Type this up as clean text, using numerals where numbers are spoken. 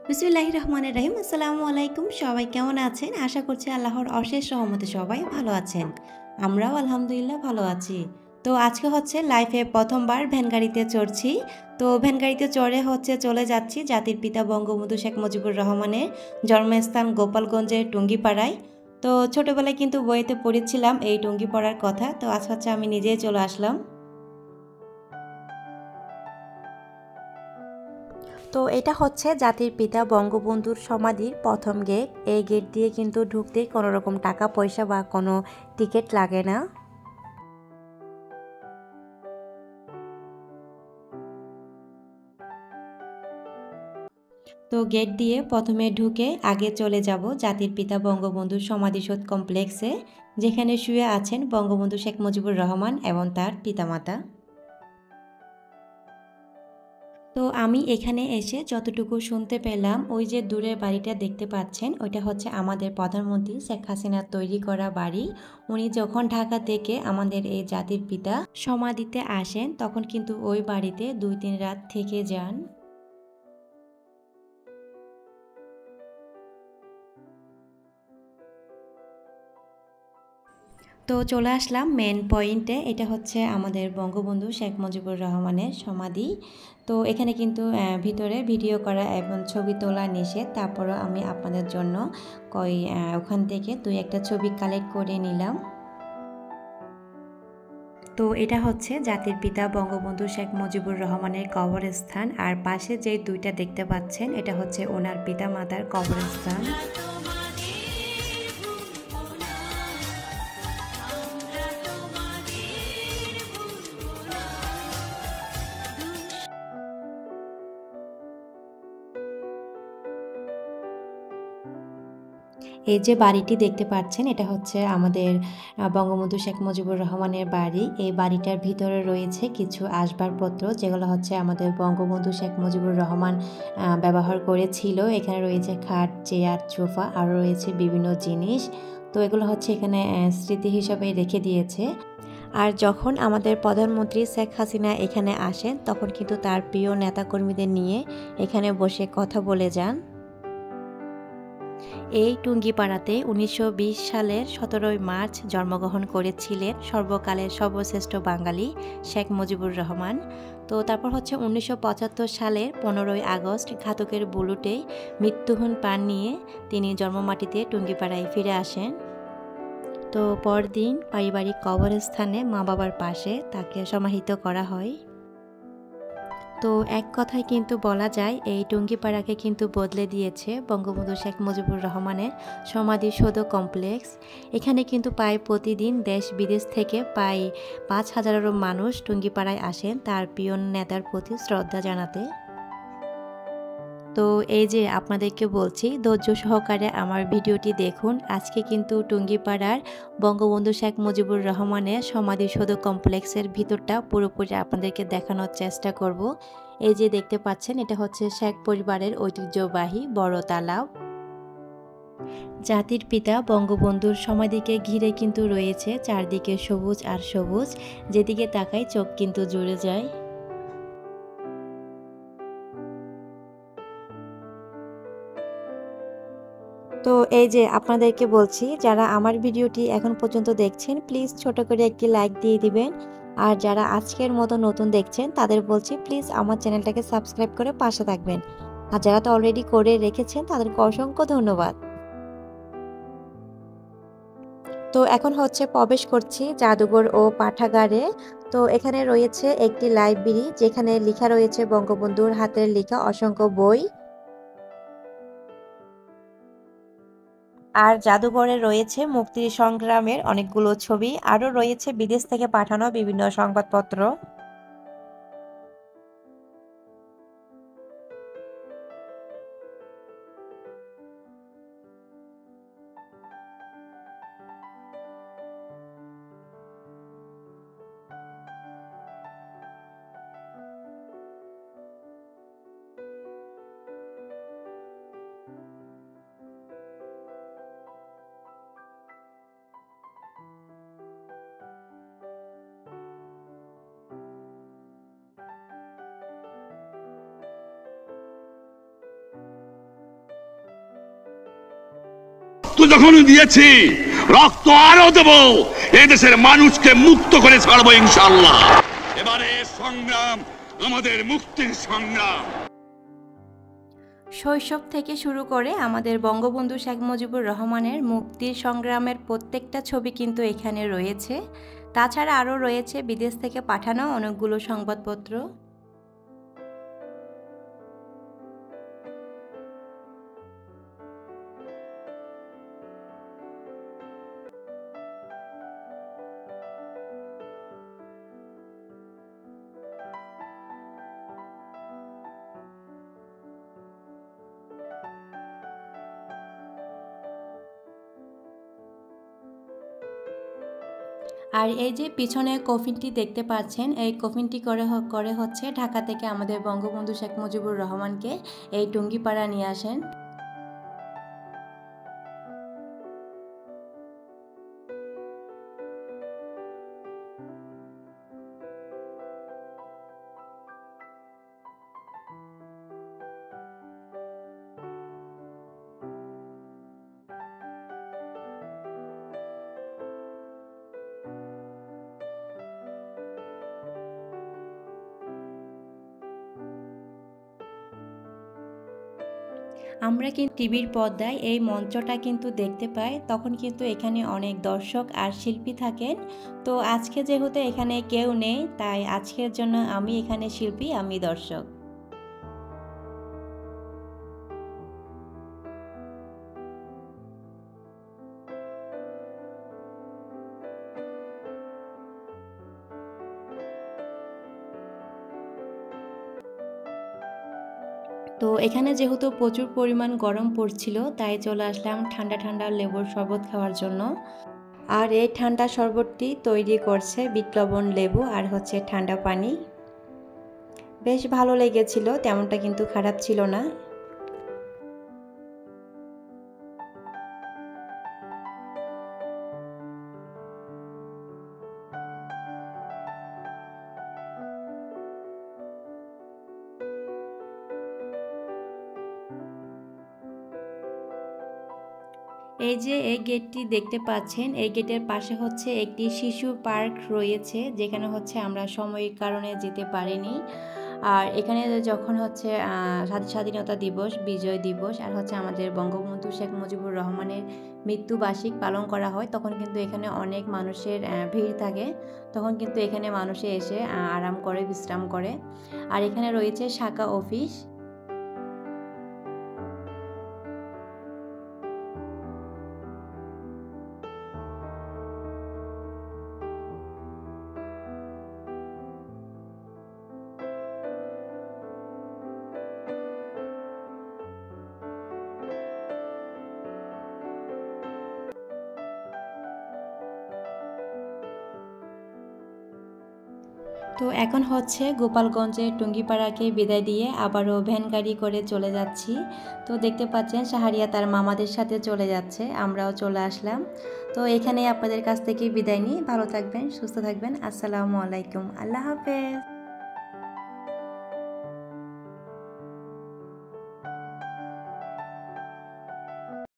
বিসমিল্লাহির রহমানির রহিম। আসসালামু আলাইকুম। সবাই কেমন আছেন? আশা করছি আল্লাহর অশেষ রহমতে সবাই ভালো আছেন। আমরাও আলহামদুলিল্লাহ ভালো আছি। তো আজকে হচ্ছে লাইফে ১ম বার ভ্যান গাড়িতে চড়ছি। তো ভ্যান গাড়িতে চড়ে চলে যাচ্ছি জাতির পিতা বঙ্গবন্ধু শেখ মুজিবুর রহমানের জন্মস্থান গোপালগঞ্জের টুঙ্গিপাড়ায়। তো ছোটবেলায় কিন্তু বইতে পড়েছিলাম এই টুঙ্গিপাড়ার কথা। তো আজ হচ্ছে আমি নিজেই চলে আসলাম। তো এটা হচ্ছে জাতির পিতা বঙ্গবন্ধুর সমাধির প্রথম গেট। এই গেট দিয়ে কিন্তু ঢুকতে কোনো রকম টাকা পয়সা বা কোনো টিকিট লাগে না। তো গেট দিয়ে প্রথমে ঢুকে আগে চলে যাব জাতির পিতা বঙ্গবন্ধুর সমাধিসৌধ কমপ্লেক্সে, যেখানে শুয়ে আছেন বঙ্গবন্ধু শেখ মুজিবুর রহমান এবং তার পিতামাতা। তো আমি এখানে এসে যতটুকু শুনতে পেলাম, ওই যে দূরের বাড়িটা দেখতে পাচ্ছেন, ওইটা হচ্ছে আমাদের প্রধানমন্ত্রী শেখ হাসিনার তৈরি করা বাড়ি। উনি যখন ঢাকা থেকে আমাদের এই জাতির পিতা সমাধিতে আসেন, তখন কিন্তু ওই বাড়িতে ২-৩ রাত থেকে যান। তো চলে আসলাম মেন পয়েন্টে। এটা হচ্ছে আমাদের বঙ্গবন্ধু শেখ মুজিবুর রহমানের সমাধি। তো এখানে কিন্তু ভিতরে ভিডিও করা এবং ছবি তোলা নিষেধ। তারপরও আমি আপনাদের জন্য ওখান থেকে ২-১টা ছবি কালেক্ট করে নিলাম। তো এটা হচ্ছে জাতির পিতা বঙ্গবন্ধু শেখ মুজিবুর রহমানের কবরস্থান, আর পাশে যে ২টা দেখতে পাচ্ছেন, এটা হচ্ছে ওনার পিতা মাতার কবরস্থান। এই যে বাড়িটি দেখতে পাচ্ছেন, এটা হচ্ছে আমাদের বঙ্গবন্ধু শেখ মুজিবুর রহমানের বাড়ি। এই বাড়িটার ভিতরে রয়েছে কিছু আসবাবপত্র, যেগুলো হচ্ছে আমাদের বঙ্গবন্ধু শেখ মুজিবুর রহমান ব্যবহার করেছিল। এখানে রয়েছে খাট, চেয়ার, সোফা, আরও রয়েছে বিভিন্ন জিনিস। তো এগুলো হচ্ছে এখানে স্মৃতি হিসাবে রেখে দিয়েছে। আর যখন আমাদের প্রধানমন্ত্রী শেখ হাসিনা এখানে আসেন, তখন কিন্তু তার প্রিয় নেতাকর্মীদের নিয়ে এখানে বসে কথা বলে যান। এই টুঙ্গিপাড়াতে ১৯২০ সালের ১৭ই মার্চ জন্মগ্রহণ করেছিলেন সর্বকালের সর্বশ্রেষ্ঠ বাঙালি শেখ মুজিবুর রহমান। তো তারপর হচ্ছে ১৯৭৫ সালের ১৫ই আগস্ট ঘাতকের বুলেটে মৃত্যুহীন প্রাণ নিয়ে তিনি জন্মমাটিতে টুঙ্গিপাড়ায় ফিরে আসেন। তো পরদিন পারিবারিক কবরস্থানে মা বাবার পাশে তাকে সমাহিত করা হয়। তো এক কথায় কিন্তু বলা যায়, এই টুঙ্গিপাড়াকে কিন্তু বদলে দিয়েছে বঙ্গবন্ধু শেখ মুজিবুর রহমানের সমাধিসৌধ কমপ্লেক্স। এখানে কিন্তু প্রায় প্রতিদিন দেশ বিদেশ থেকে প্রায় ৫,০০০-এরও মানুষ টুঙ্গিপাড়ায় আসেন তার প্রিয় নেতার প্রতি শ্রদ্ধা জানাতে। তো এই যে আপনাদেরকে বলছি, ধৈর্য সহকারে আমার ভিডিওটি দেখুন। আজকে কিন্তু টুঙ্গিপাড়ার বঙ্গবন্ধু শেখ মুজিবুর রহমানের সমাধিসৌধ কমপ্লেক্সের ভিতরটা পুরোপুরি আপনাদেরকে দেখানোর চেষ্টা করব। এই যে দেখতে পাচ্ছেন, এটা হচ্ছে শেখ পরিবারের ঐতিহ্যবাহী বড় তালাব। জাতির পিতা বঙ্গবন্ধুর সমাধিকে ঘিরে কিন্তু রয়েছে চারদিকে সবুজ আর সবুজ, যেদিকে তাকাই চোখ কিন্তু জুড়ে যায়। তো এই যে আপনাদেরকে বলছি, যারা আমার ভিডিওটি এখন পর্যন্ত দেখছেন, প্লিজ ছোট করে একটি লাইক দিয়ে দিবেন। আর যারা আজকের মতো নতুন দেখছেন, তাদের বলছি প্লিজ আমার চ্যানেলটাকে সাবস্ক্রাইব করে পাশে থাকবেন। আর যারা তো অলরেডি করে রেখেছেন, তাদেরকে অসংখ্য ধন্যবাদ। তো এখন হচ্ছে প্রবেশ করছি জাদুঘর ও পাঠাগারে। তো এখানে রয়েছে একটি লাইব্রেরি, যেখানে লেখা রয়েছে বঙ্গবন্ধুর হাতের লেখা অসংখ্য বই। আর জাদুঘরে রয়েছে মুক্তি সংগ্রামের অনেকগুলো ছবি, আরও রয়েছে বিদেশ থেকে পাঠানো বিভিন্ন সংবাদপত্র। রক্ত যখন দিয়েছি, রক্ত আরো দেব, এদেশের মানুষকে মুক্ত করে ছাড়বো ইনশাআল্লাহ। এবারে সংগ্রাম আমাদের মুক্তির সংগ্রাম। শৈশব থেকে শুরু করে আমাদের বঙ্গবন্ধু শেখ মুজিবুর রহমানের মুক্তির সংগ্রামের প্রত্যেকটা ছবি কিন্তু এখানে রয়েছে। তাছাড়া আরও রয়েছে বিদেশ থেকে পাঠানো অনেকগুলো সংবাদপত্র। আর এই যে পিছনে কফিনটি দেখতে পাচ্ছেন, এই কফিনটি করে হচ্ছে ঢাকা থেকে আমাদের বঙ্গবন্ধু শেখ মুজিবুর রহমানকে এই টুঙ্গিপাড়া নিয়ে আসেন। আমরা কিন্তু টিভির পর্দায় এই মঞ্চটা কিন্তু দেখতে পাই, তখন কিন্তু এখানে অনেক দর্শক আর শিল্পী থাকেন। তো আজকে যেহেতু এখানে কেউ নেই, তাই আজকের জন্য আমি এখানে শিল্পী, আমি দর্শক। তো এখানে যেহেতু প্রচুর পরিমাণ গরম পড়ছিল, তাই চলে আসলাম ঠান্ডা ঠান্ডা লেবুর শরবত খাওয়ার জন্য। আর এই ঠান্ডা শরবতটি তৈরি করছে বিট লবণ, লেবু আর হচ্ছে ঠান্ডা পানি। বেশ ভালো লেগেছিল, তেমনটা কিন্তু খারাপ ছিল না। এই যে এই গেটটি দেখতে পাচ্ছেন, এই গেটের পাশে হচ্ছে একটি শিশু পার্ক রয়েছে, যেখানে হচ্ছে আমরা সময়ের কারণে যেতে পারিনি। আর এখানে যখন হচ্ছে স্বাধীনতা দিবস, বিজয় দিবস আর হচ্ছে আমাদের বঙ্গবন্ধু শেখ মুজিবুর রহমানের মৃত্যুবার্ষিক পালন করা হয়, তখন কিন্তু এখানে অনেক মানুষের ভিড় থাকে। তখন কিন্তু এখানে মানুষে এসে আরাম করে, বিশ্রাম করে। আর এখানে রয়েছে শাখা অফিস। তো এখন হচ্ছে গোপালগঞ্জের টুঙ্গিপাড়াকে বিদায় দিয়ে আবারও ভ্যান গাড়ি করে চলে যাচ্ছি। তো দেখতে পাচ্ছেন শাহরিয়া তার মামাদের সাথে চলে যাচ্ছে, আমরাও চলে আসলাম। তো এখানেই আপনাদের কাছ থেকে বিদায় নিই। ভালো থাকবেন, সুস্থ থাকবেন। আসসালামু আলাইকুম, আল্লাহ হাফেজ।